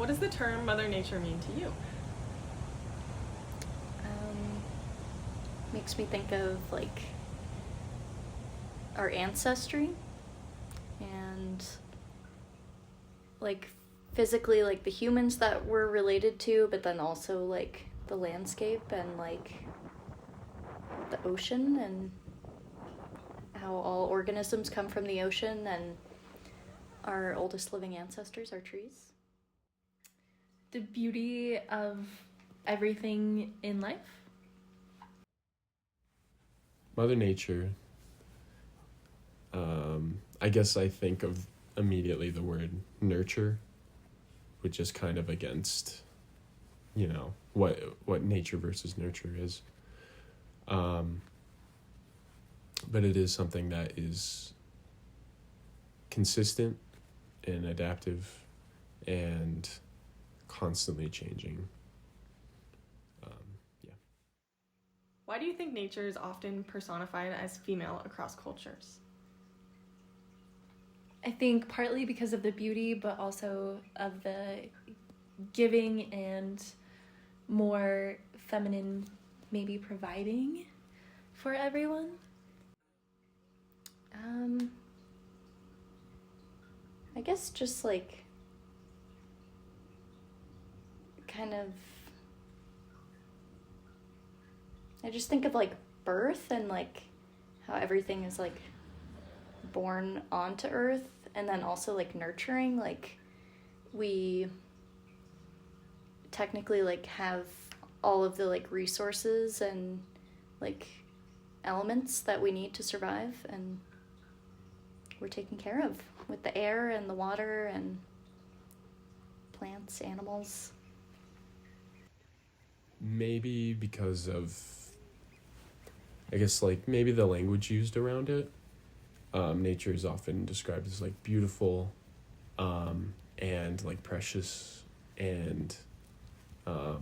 What does the term Mother Nature mean to you? Makes me think of like our ancestry and like physically like the humans that we're related to, but then also like the landscape and like the ocean and how all organisms come from the ocean, and our oldest living ancestors are trees. The beauty of everything in life. Mother Nature. I guess I think of immediately the word nurture, which is kind of against, what nature versus nurture is. But it is something that is consistent and adaptive and constantly changing. Why do you think nature is often personified as female across cultures? I think partly because of the beauty, but also of the giving and more feminine, maybe providing for everyone. I guess just like kind of, I just think of like birth and like how everything is like born onto earth, and then also like nurturing, like we technically like have all of the like resources and like elements that we need to survive, and we're taken care of with the air and the water and plants, animals. Maybe because of, I guess, like maybe the language used around it. Nature is often described as like beautiful, and like precious, and I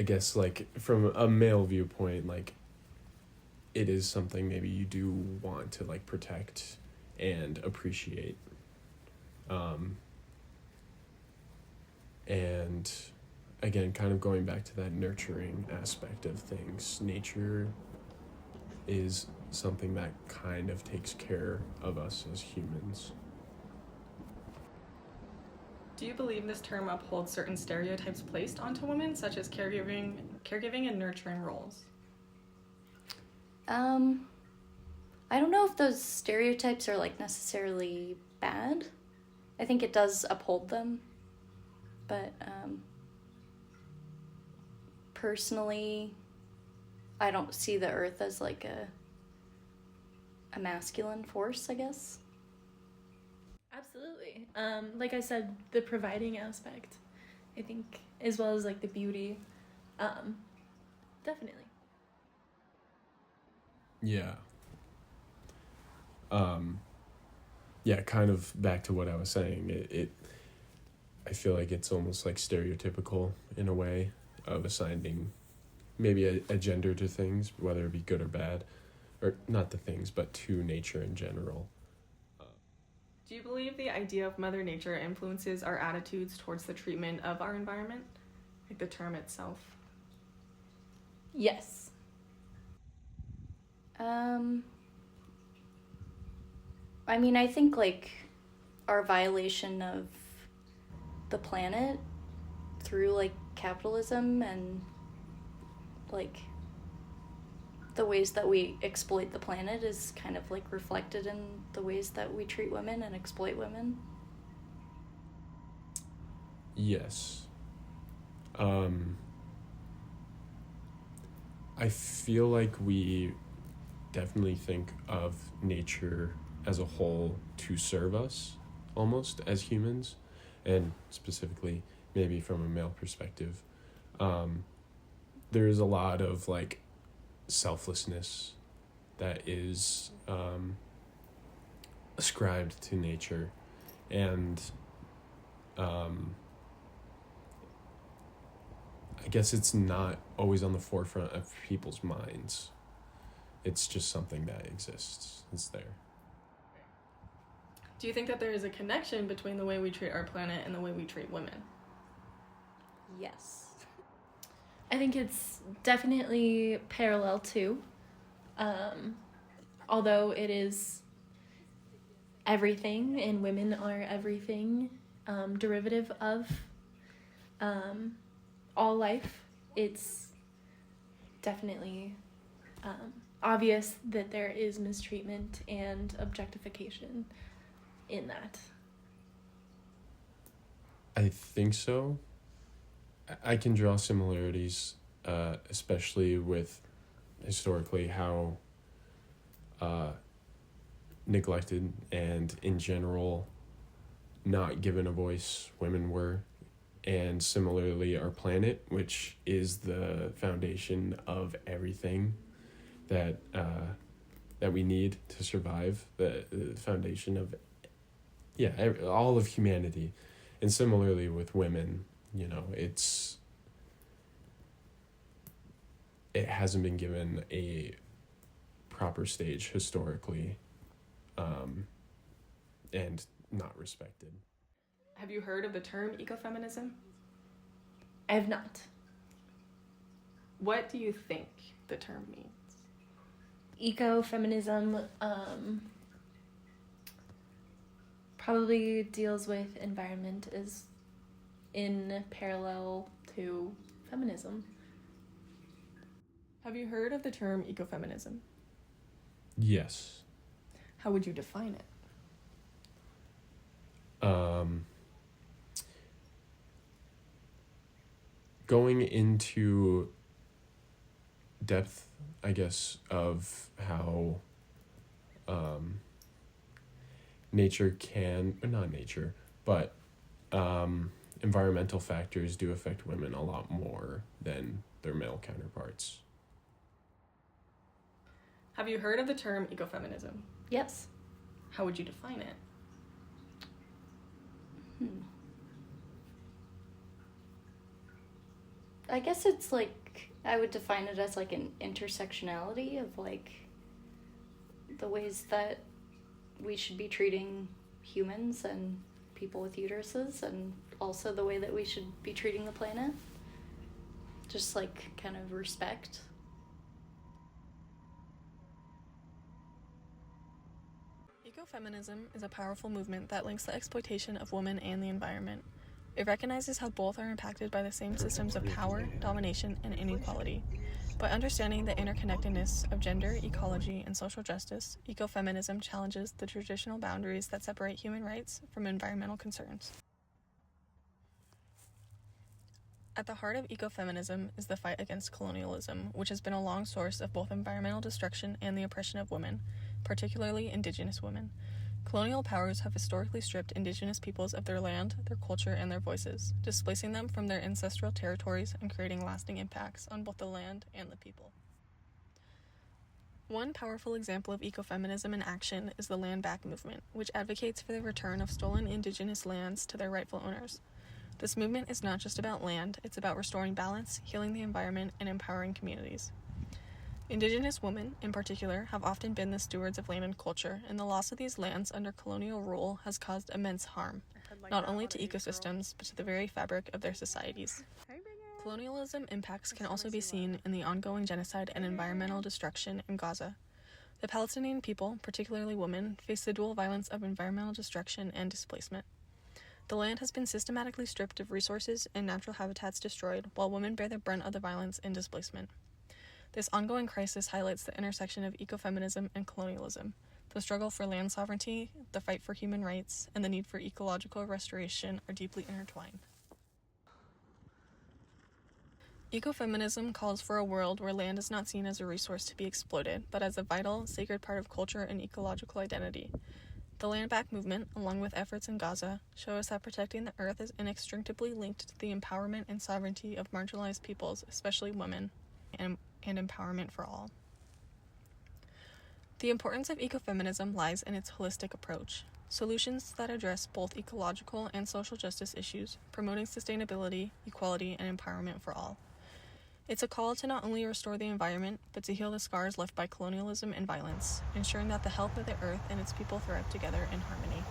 guess like from a male viewpoint, like it is something maybe you do want to like protect and appreciate. And again, kind of going back to that nurturing aspect of things, nature is something that kind of takes care of us as humans. Do you believe this term upholds certain stereotypes placed onto women, such as caregiving and nurturing roles? I don't know if those stereotypes are like necessarily bad. I think it does uphold them, but personally, I don't see the earth as like a masculine force, I guess. Absolutely. Like I said, the providing aspect, I think, as well as like the beauty, definitely. Yeah. Yeah, kind of back to what I was saying. It I feel like it's almost like stereotypical in a way of assigning maybe a gender to things, whether it be good or bad, or not the things, but to nature in general. Do you believe the idea of Mother Nature influences our attitudes towards the treatment of our environment, like the term itself? Yes. I mean, I think like our violation of the planet through like capitalism and like the ways that we exploit the planet is kind of like reflected in the ways that we treat women and exploit women. Yes. I feel like we definitely think of nature as a whole to serve us, almost, as humans, and specifically maybe from a male perspective. There's a lot of like selflessness that is ascribed to nature, and I guess it's not always on the forefront of people's minds. It's just something that exists. It's there. Do you think that there is a connection between the way we treat our planet and the way we treat women? Yes. I think it's definitely parallel too. Although it is everything and women are everything, derivative of all life, it's definitely obvious that there is mistreatment and objectification in that. I think so. I can draw similarities, especially with historically how neglected and in general not given a voice women were. And similarly, our planet, which is the foundation of everything that we need to survive, the foundation of all of humanity. And similarly with women, it hasn't been given a proper stage historically, and not respected. Have you heard of the term ecofeminism? I have not. What do you think the term means? Ecofeminism probably deals with environment is in parallel to feminism. Have you heard of the term ecofeminism? Yes. How would you define it? Going into depth, I guess, of how nature can, or not nature, but environmental factors do affect women a lot more than their male counterparts. Have you heard of the term ecofeminism? Yes. How would you define it? I guess it's like, I would define it as like an intersectionality of like the ways that we should be treating humans and people with uteruses, and also the way that we should be treating the planet. Just like kind of respect. Ecofeminism is a powerful movement that links the exploitation of women and the environment. It recognizes how both are impacted by the same systems of power, domination, and inequality. By understanding the interconnectedness of gender, ecology, and social justice, ecofeminism challenges the traditional boundaries that separate human rights from environmental concerns. At the heart of ecofeminism is the fight against colonialism, which has been a long source of both environmental destruction and the oppression of women, particularly Indigenous women. Colonial powers have historically stripped Indigenous peoples of their land, their culture, and their voices, displacing them from their ancestral territories and creating lasting impacts on both the land and the people. One powerful example of ecofeminism in action is the Land Back movement, which advocates for the return of stolen Indigenous lands to their rightful owners. This movement is not just about land, it's about restoring balance, healing the environment, and empowering communities. Indigenous women, in particular, have often been the stewards of land and culture, and the loss of these lands under colonial rule has caused immense harm, not only to ecosystems, but to the very fabric of their societies. Colonialism impacts can also be seen in the ongoing genocide and environmental destruction in Gaza. The Palestinian people, particularly women, face the dual violence of environmental destruction and displacement. The land has been systematically stripped of resources and natural habitats destroyed, while women bear the brunt of the violence and displacement. This ongoing crisis highlights the intersection of ecofeminism and colonialism. The struggle for land sovereignty, the fight for human rights, and the need for ecological restoration are deeply intertwined. Ecofeminism calls for a world where land is not seen as a resource to be exploited, but as a vital, sacred part of culture and ecological identity. The Land Back movement, along with efforts in Gaza, show us that protecting the earth is inextricably linked to the empowerment and sovereignty of marginalized peoples, especially women, and empowerment for all. The importance of ecofeminism lies in its holistic approach. Solutions that address both ecological and social justice issues, promoting sustainability, equality, and empowerment for all. It's a call to not only restore the environment, but to heal the scars left by colonialism and violence, ensuring that the health of the earth and its people thrive together in harmony.